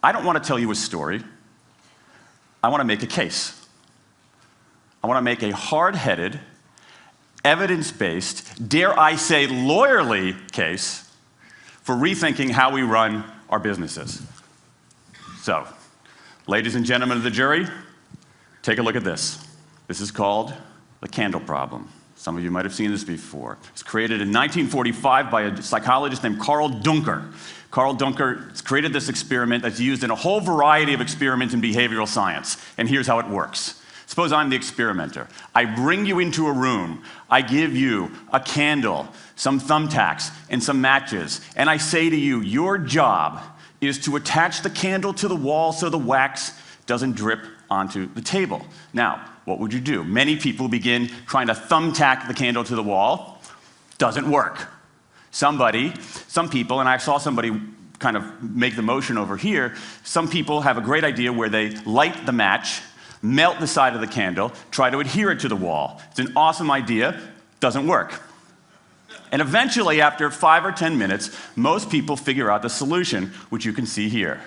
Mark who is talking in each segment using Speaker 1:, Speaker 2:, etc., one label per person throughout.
Speaker 1: I don't want to tell you a story. I want to make a case. I want to make a hard-headed, evidence-based, dare I say lawyerly case for rethinking how we run our businesses. So, ladies and gentlemen of the jury, take a look at this. This is called the candle problem. Some of you might have seen this before. It was created in 1945 by a psychologist named Carl Duncker. Carl Duncker created this experiment that's used in a whole variety of experiments in behavioral science. And here's how it works. Suppose I'm the experimenter. I bring you into a room. I give you a candle, some thumbtacks, and some matches. And I say to you, your job is to attach the candle to the wall so the wax doesn't drip onto the table. Now, what would you do? Many people begin trying to thumbtack the candle to the wall. Doesn't work. Some people, and I saw somebody kind of make the motion over here, some people have a great idea where they light the match, melt the side of the candle, try to adhere it to the wall. It's an awesome idea, doesn't work. And eventually, after 5 or 10 minutes, most people figure out the solution, which you can see here.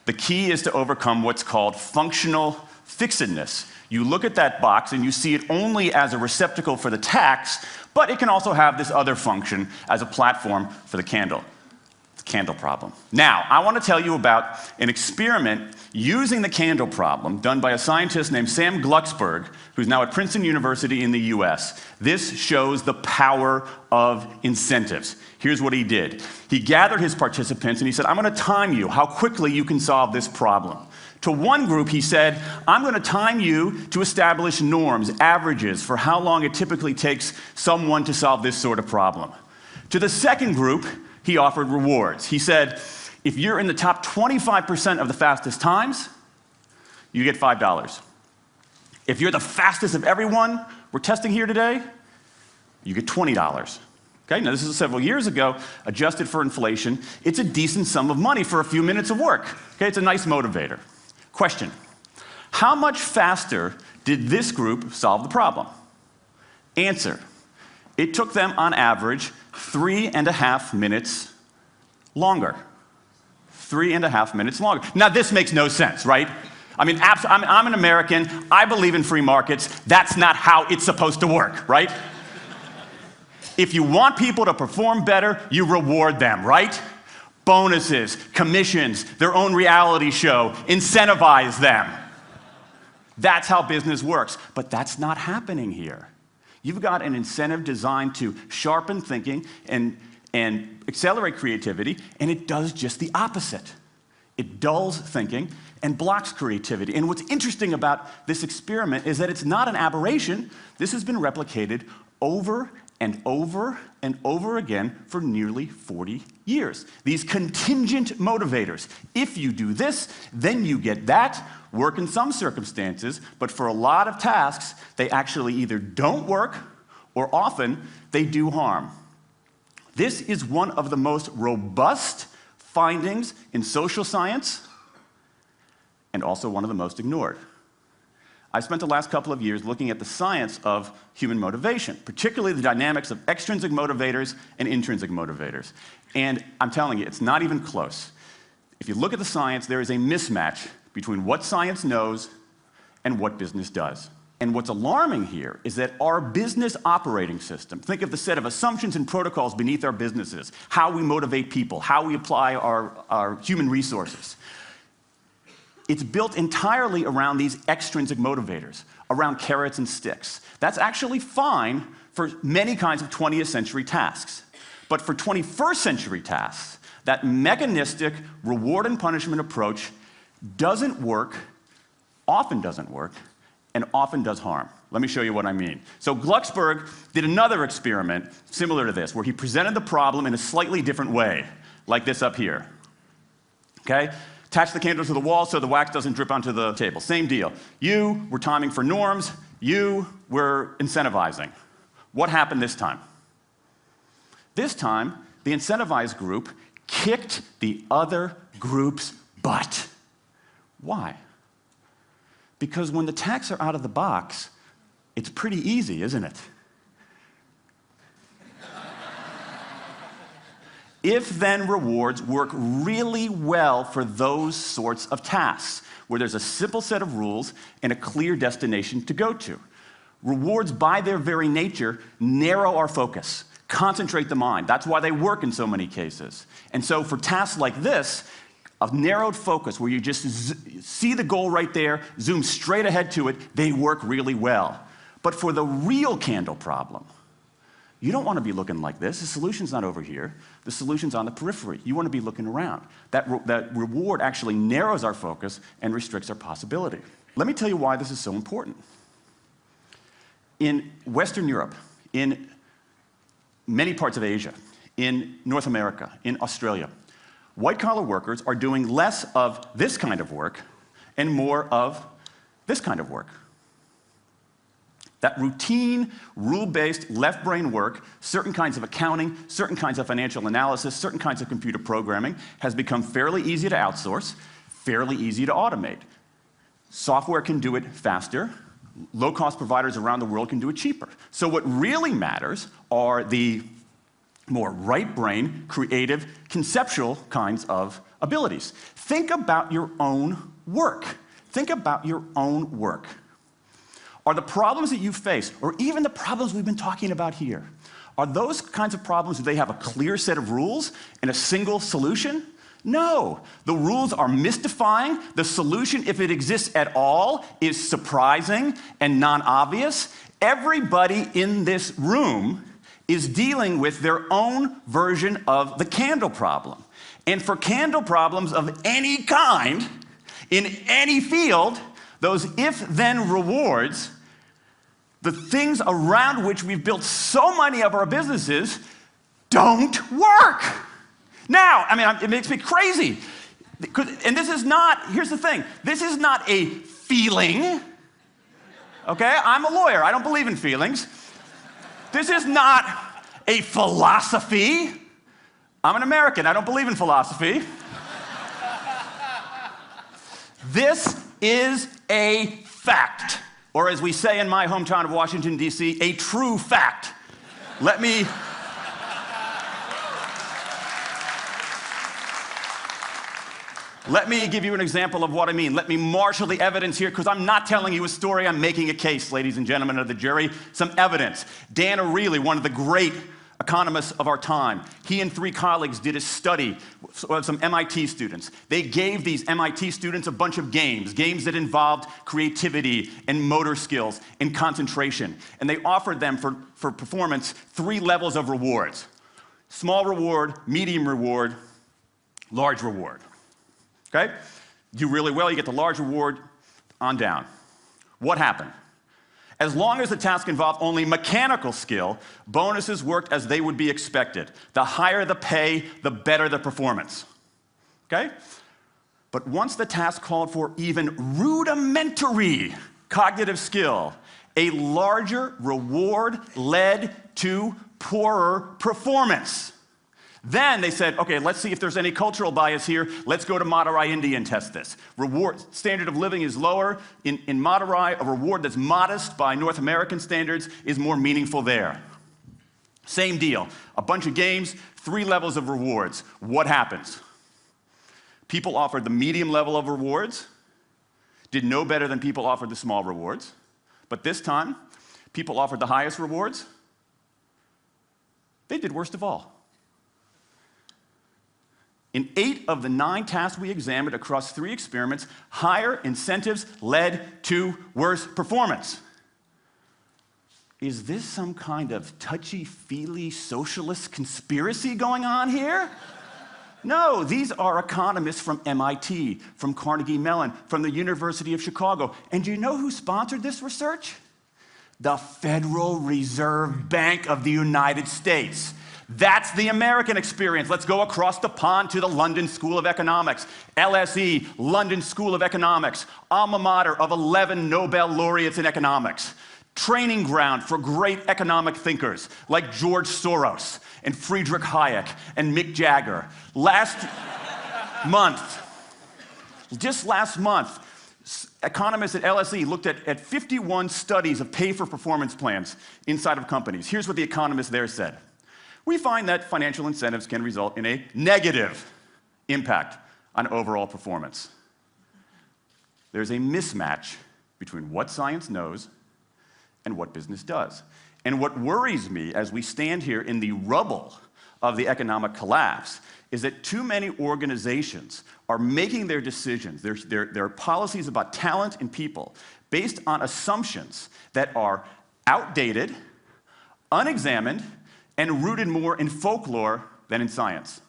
Speaker 1: The key is to overcome what's called functional fixedness. You look at that box and you see it only as a receptacle for the tacks, but it can also have this other function as a platform for the candle. The candle problem. Now, I want to tell you about an experiment using the candle problem done by a scientist named Sam Glucksberg, who's now at Princeton University in the US. This shows the power of incentives. Here's what he did. He gathered his participants and he said, I'm going to time you how quickly you can solve this problem. To one group, he said, I'm going to time you to establish norms, averages, for how long it typically takes someone to solve this sort of problem. To the second group, he offered rewards. He said, if you're in the top 25% of the fastest times, you get $5. If you're the fastest of everyone we're testing here today, you get $20. Okay, now this is several years ago, adjusted for inflation. It's a decent sum of money for a few minutes of work. Okay, it's a nice motivator. Question, how much faster did this group solve the problem? Answer, it took them on average 3.5 minutes longer. 3.5 minutes longer. Now this makes no sense, right? I mean, I'm an American, I believe in free markets, that's not how it's supposed to work, right? If you want people to perform better, you reward them, right? Bonuses, commissions, their own reality show, incentivize them. That's how business works, but that's not happening here. You've got an incentive designed to sharpen thinking and accelerate creativity, and it does just the opposite. It dulls thinking and blocks creativity. And what's interesting about this experiment is that it's not an aberration. This has been replicated over and over and over again for nearly 40 years. These contingent motivators. If you do this, then you get that, work in some circumstances, but for a lot of tasks, they actually either don't work or often they do harm. This is one of the most robust findings in social science and also one of the most ignored. I spent the last couple of years looking at the science of human motivation, particularly the dynamics of extrinsic motivators and intrinsic motivators. And I'm telling you, it's not even close. If you look at the science, there is a mismatch between what science knows and what business does. And what's alarming here is that our business operating system, think of the set of assumptions and protocols beneath our businesses, how we motivate people, how we apply our human resources. It's built entirely around these extrinsic motivators, around carrots and sticks. That's actually fine for many kinds of 20th century tasks. But for 21st century tasks, that mechanistic reward and punishment approach doesn't work, often doesn't work, and often does harm. Let me show you what I mean. So Glucksberg did another experiment similar to this, where he presented the problem in a slightly different way, like this up here. Okay? Attach the candle to the wall so the wax doesn't drip onto the table. Same deal. You were timing for norms. You were incentivizing. What happened this time? This time, the incentivized group kicked the other group's butt. Why? Because when the tacks are out of the box, it's pretty easy, isn't it? If-then rewards work really well for those sorts of tasks, where there's a simple set of rules and a clear destination to go to. Rewards, by their very nature, narrow our focus, concentrate the mind. That's why they work in so many cases. And so for tasks like this, a narrowed focus where you just see the goal right there, zoom straight ahead to it, they work really well. But for the real candle problem, you don't want to be looking like this. The solution's not over here. The solution's on the periphery. You want to be looking around. That reward actually narrows our focus and restricts our possibility. Let me tell you why this is so important. In Western Europe, in many parts of Asia, in North America, in Australia, white-collar workers are doing less of this kind of work and more of this kind of work. That routine, rule-based, left-brain work, certain kinds of accounting, certain kinds of financial analysis, certain kinds of computer programming, has become fairly easy to outsource, fairly easy to automate. Software can do it faster. Low-cost providers around the world can do it cheaper. So what really matters are the more right-brain, creative, conceptual kinds of abilities. Think about your own work. Think about your own work. Are the problems that you face, or even the problems we've been talking about here, are those kinds of problems, do they have a clear set of rules and a single solution? No. The rules are mystifying. The solution, if it exists at all, is surprising and non-obvious. Everybody in this room is dealing with their own version of the candle problem. And for candle problems of any kind, in any field, those if-then rewards, the things around which we've built so many of our businesses, don't work. Now, I mean, it makes me crazy. And this is not, here's the thing, this is not a feeling, okay? I'm a lawyer, I don't believe in feelings. This is not a philosophy. I'm an American, I don't believe in philosophy. This is a fact, or as we say in my hometown of Washington, D.C., a true fact. Let me give you an example of what I mean. Let me marshal the evidence here, because I'm not telling you a story, I'm making a case, ladies and gentlemen of the jury. Some evidence. Dan Ariely, one of the great economists of our time, he and 3 colleagues did a study of some MIT students. They gave these MIT students a bunch of games that involved creativity and motor skills and concentration. And they offered them for performance 3 levels of rewards. Small reward, medium reward, large reward. Okay? Do really well, you get the large reward, on down. What happened? As long as the task involved only mechanical skill, bonuses worked as they would be expected. The higher the pay, the better the performance. Okay? But once the task called for even rudimentary cognitive skill, a larger reward led to poorer performance. Then they said, okay, let's see if there's any cultural bias here. Let's go to Madurai, India and test this. Reward standard of living is lower. In Madurai, a reward that's modest by North American standards is more meaningful there. Same deal. A bunch of games, 3 levels of rewards. What happens? People offered the medium level of rewards, did no better than people offered the small rewards. But this time, people offered the highest rewards. They did worst of all. In 8 of the 9 tasks we examined across 3 experiments, higher incentives led to worse performance. Is this some kind of touchy-feely socialist conspiracy going on here? No, these are economists from MIT, from Carnegie Mellon, from the University of Chicago. And do you know who sponsored this research? The Federal Reserve Bank of the United States. That's the American experience. Let's go across the pond to the London School of Economics. LSE, London School of Economics, alma mater of 11 Nobel laureates in economics. Training ground for great economic thinkers like George Soros and Friedrich Hayek and Mick Jagger. Just last month, economists at LSE looked at 51 studies of pay-for-performance plans inside of companies. Here's what the economists there said. we find that financial incentives can result in a negative impact on overall performance. There's a mismatch between what science knows and what business does. And what worries me as we stand here in the rubble of the economic collapse is that too many organizations are making their decisions, their policies about talent and people, based on assumptions that are outdated, unexamined, and rooted more in folklore than in science.